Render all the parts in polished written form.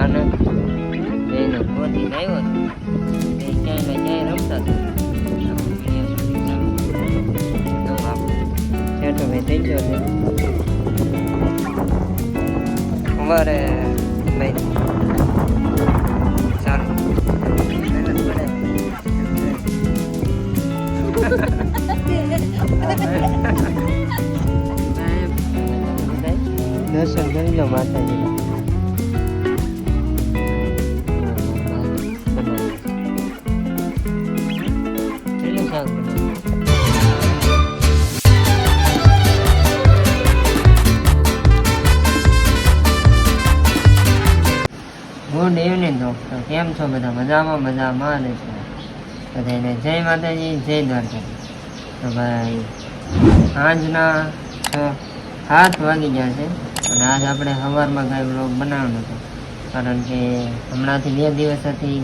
આને બેને ગોતી આવ્યો તે ક્યાંય ને ક્યાંય રમતા હતા. સેટો ભાઈ થઈ ગયો છે અમારે ભાઈ. ચાલો મહેનત પડે. દર્શન કરી લો માતાજી. ગુડ ઇવનિંગ દોસ્તો, કેમ છો બધા? મજામાં મજામાં ને છો બધાને જય માતાજી, જય દ્વારકા. તો ભાઈ સાંજના 7 વાગી ગયા છે અને આજ આપણે સવારમાં કાંઈ બ્લોગ બનાવવાનો હતો, કારણ કે હમણાંથી 2 દિવસથી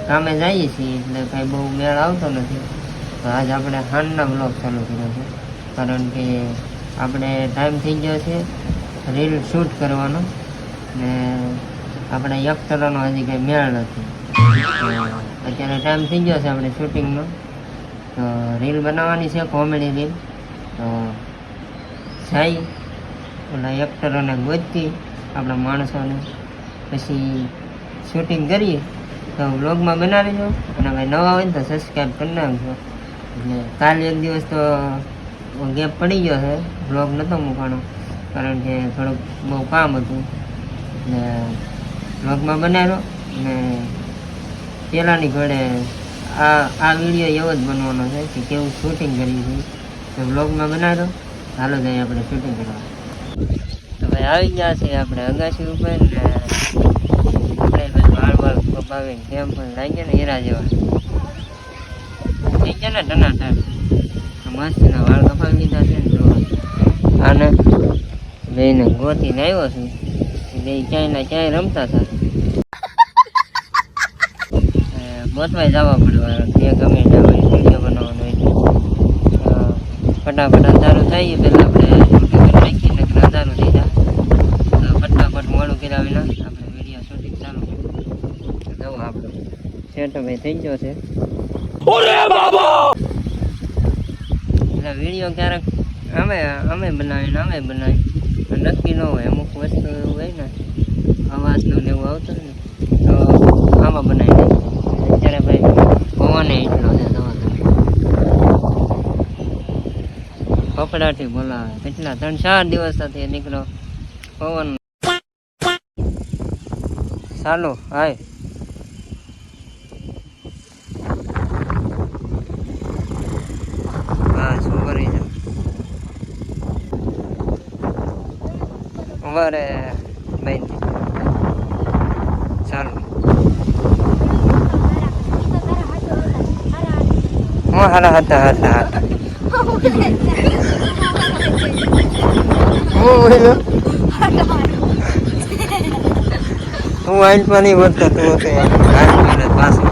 કામે જઈએ છીએ એટલે કાંઈ બહુ મેળ આવતો નથી. તો આજ આપણે સાંજના બ્લોગ ચાલુ કર્યો છે, કારણ કે આપણે ટાઈમ થઈ ગયો છે રીલ શૂટ કરવાનો ને આપણે એક્ટરોનો હજી કંઈ મેળ નથી. અત્યારે ટાઈમ થઈ ગયો છે આપણે શૂટિંગનો. તો રીલ બનાવવાની છે, કોમેડી રીલ. તો જઈ ઓલા એક્ટરોને ગોતતી આપણા માણસોને પછી શૂટિંગ કરીએ. તો વ્લોગમાં બનાવી દો અને ભાઈ નવા હોય ને તો સબસ્ક્રાઈબ કરી નાખજો. એટલે કાલે એક દિવસ તો ગેપ પડી ગયો છે, વ્લોગ નહોતો મૂકવાનો કારણ કે થોડુંક બહુ કામ હતું. એટલે વ્લોગમાં બનાવ્યો ને પહેલાંની ઘોડે આ વિડીયો એવો જ બનવાનો છે કે કેવું શૂટિંગ કર્યું છે. તો વ્લોગમાં બનાવ્યો. ચાલો જઈએ આપણે શૂટિંગ કરવા. તો ભાઈ આવી ગયા છે આપણે અગાસી ઉપર ને આપણે વાળ કપાવીને કેમ પણ લાગી ગયા ને હીરા જેવા થઈ ગયા ને ટનાટન. મસ્તના વાળ કપાવી લીધા છે ને. જો આને બેને ગોતીને આવ્યો છું. બે ક્યાંય ને ક્યાંય રમતા હતા. ગોતવાય જવા પડે કે ગમે ત્યાં વિડીયો બનાવવાનો એટલે ફટાફટ અંધારું થાય પહેલાં આપણે શૂટિંગ રાખીએ ને અંધારું થઈ જાય. તો ફટાફટ મોડું કર્યા વિના આપણે વિડીયો શૂટિંગ ચાલુ જવું. આપણો સેટો ભાઈ થઈ ગયો છે એટલે વિડીયો ક્યારેક અમે બનાવીને નક્કી ન હોય. અમુક વસ્તુ એવું હોય ને અવાજનું ને એવું આવતું ને તો આમાં બનાવી નાખીએ. અત્યારે ભાઈ પવન એટલો છે કપડાથી બોલાવે. કેટલા 3-4 દિવસ સાથે નીકળો પવન. ચાલો હાય હા શું કરી છે અમારે ભાઈ. ચાલો હાલા હતા હું આઈલમાં નહીં વધતો તું હતો પાછો.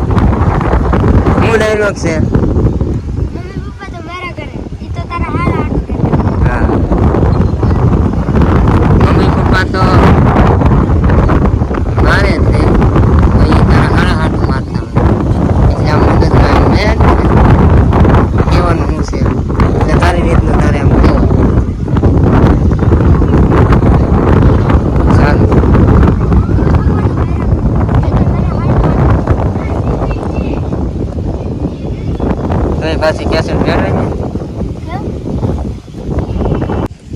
હું ડાયલોગ છે હા. મમ્મી પપ્પા તો મારે જ ને તારા હારા હાથું મારતા હોય એટલે આમ મગજમાં મેં કહેવાનું શું છે એટલે તારી રીતનું તારે આમ કહેવાનું. સારું તો એ પાછી કેસેટ ફેરવાય ને.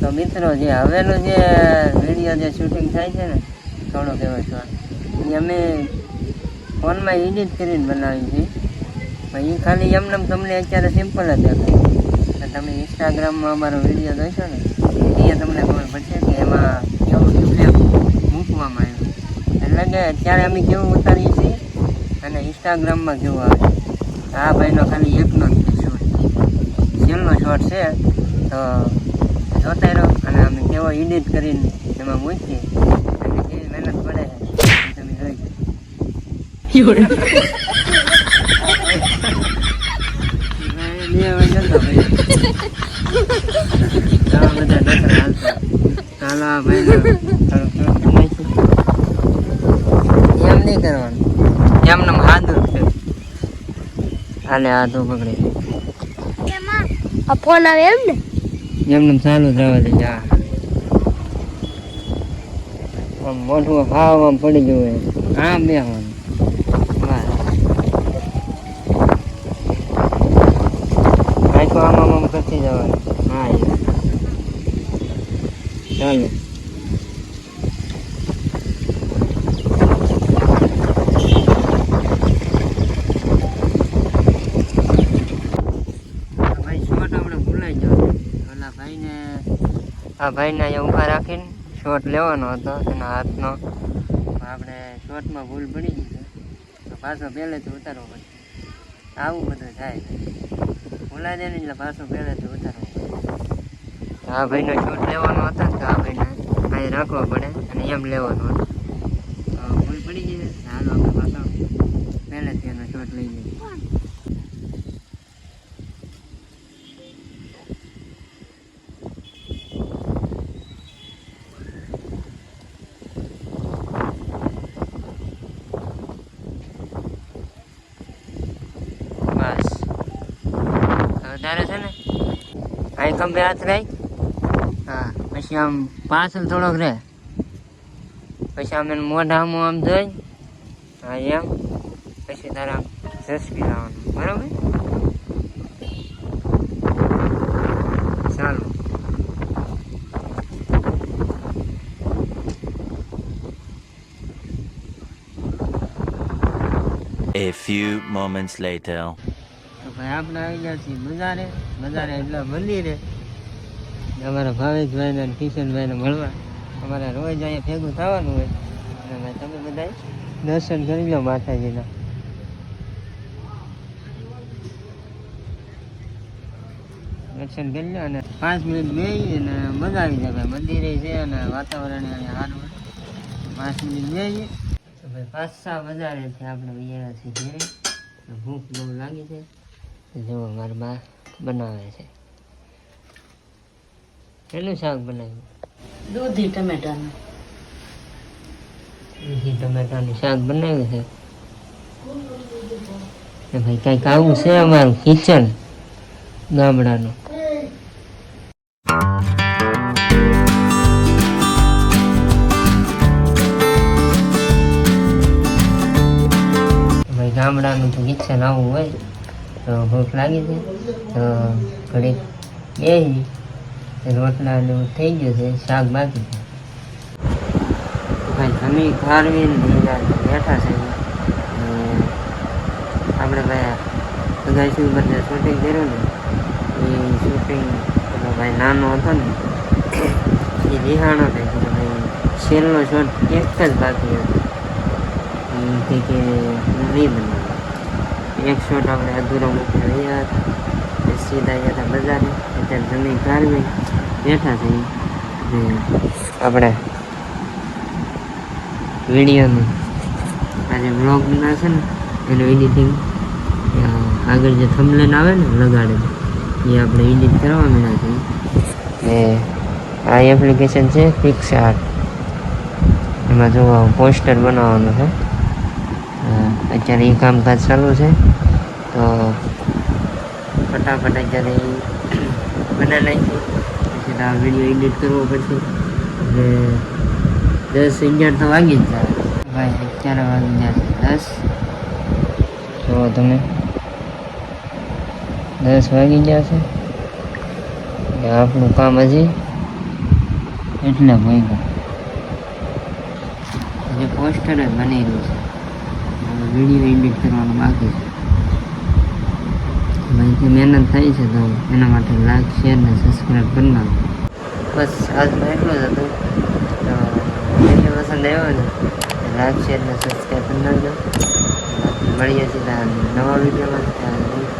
તો મિત્રો જે હવેનું જે વિડીયો જે શૂટિંગ થાય છે ને થોડો કહેવાય શોર્ટ એ અમે ફોનમાં એડિટ કરીને બનાવી છે. પણ એ ખાલી એમને તમને અત્યારે સિમ્પલ જ દેખાય. તમે ઇન્સ્ટાગ્રામમાં અમારો વિડીયો જોઈશો ને એ તમને ખબર પડશે કે એમાં કેવું ઇફેક્ટ મૂકવામાં આવ્યું. એટલે કે અત્યારે અમે કેવું ઉતારીએ છીએ અને ઇન્સ્ટાગ્રામમાં કેવું આવે છે. આ ભાઈનો ખાલી એકનો જ શોર્ટ છેલ્લો શોર્ટ છે તો જોતા રહો અને અમે કેવો એડિટ કરીને એમાં મૂકીએ અને કેવી મહેનત પડે છે તમે જોઈ હાલે આ તો પકડે આ ફોન આવે એમ ને એમને ચાલુ જ રહેવા દે જા આમ મોઢું હાવ આમ પડી ગયું હોય આમ બેહવાનું આખો આમ આમ કરતી જવાનું હા ચાલો આ ભાઈને અહીંયા ઊભા રાખીને શોટ લેવાનો હતો એના હાથનો આપણે શોટમાં ભૂલ પડી ગઈ છે તો પાછો પહેલેથી ઉતારવો પડે આવું બધું થાય ભૂલાય દે ને એટલે પાછો પહેલેથી ઉતારવો પડે આ ભાઈનો શોટ લેવાનો હતો ને તો આ ભાઈને અહીં રાખવો પડે અને એમ લેવાનો હતો તો ભૂલ પડી ગઈ છે હાલો આપણે પાછો પહેલેથી એનો શોટ લઈ જઈએ વધારે છે ને અહીં ખંભે હાથ રહી હા પછી આમ પાછળ થોડોક રહે પછી આમ એને મોઢા આમ જોઈ હા એમ પછી તારે આમ ઝસકી લાવવાનું બરાબર ચાલો A few moments later. ભાઈ આપણે આવી ગયા છીએ બજારે એટલે મંદિરે અમારા ભાવેશભાઈને અને કિશનભાઈને મળવા અમારે રોજ અહીંયા ભેગું થવાનું હોય અને ભાઈ તમે બધા દર્શન કરી લો માતાજીના દર્શન કરી લો અને 5 મિનિટ બેસી અને મજા આવી જાય ભાઈ મંદિરે છે અને વાતાવરણ અહીંયા સારું 5 મિનિટ બેસીએ તો ભાઈ પાછા બજારેથી આપણે વૈયા છીએ ઘેરે ભૂખ બહુ લાગી છે જો મારી બા બનાવે છે કેટલું શાક બનાવ્યું દૂધી ટમેટાનું શાક બનાવ્યું છે ને ભાઈ કંઈક આવું છે અમારું કિચન ગામડાનું ભાઈ ગામડાનું તો કિચન આવું હોય તો ભૂખ લાગી છે તો ઘડીક બેસી રોટલાનું થઈ ગયું છે શાક બાકી છે ભાઈ જમી ખારવીને બેઠા છે આપણે ભાઈ સગાઈ બધે શૂટિંગ કર્યું ને એ શૂટિંગ પેલો ભાઈ નાનો હતો ને એ રિહાણો થાય કે ભાઈ છેલ્લો શોટ એક જ બાકી હતો એ કે નહીં બનાવ્યો એક શોટ આપણે અધૂરો મૂકી રહ્યા હતા સીધા ગયા હતા બજારે અત્યારે જમીન કાઢવી બેઠા થઈ આપણે વિડીયોનું આજે બ્લોગ ના છે ને એનું એડિટિંગ આગળ જે થંબનેલ આવે ને લગાડે એ આપણે એડિટ કરવા માંડ્યા છીએ ને આ એપ્લિકેશન છે પિક્સઆર્ટ એમાં જો પોસ્ટર બનાવવાનું છે અત્યારે એ કામકાજ ચાલુ છે તો ફટાફટ અત્યારે બનાવી નાખી પછી આ વિડીયો એડિટ કરવો પડશે એટલે 10-11 તો વાગી જ જાય ભાઈ અત્યારે વાગી જશે 10 જો તમે 10 વાગી ગયા છે આપણું કામ હજી એટલે ભાઈ હજી પોસ્ટર જ બની રહ્યું છે વિડીયો એડિટ કરવાનું બાકી છે ભાઈ મહેનત થાય છે તો એના માટે લાઈક શેર ને સબસ્ક્રાઈબ કરી નાખો બસ આજમાં એટલું જ હતું તો વિડીયો પસંદ આવ્યો ને લાઈક શેર ને સબસ્ક્રાઈબ કરી નાખજો મળીએ સીધા નવા વિડીયોમાં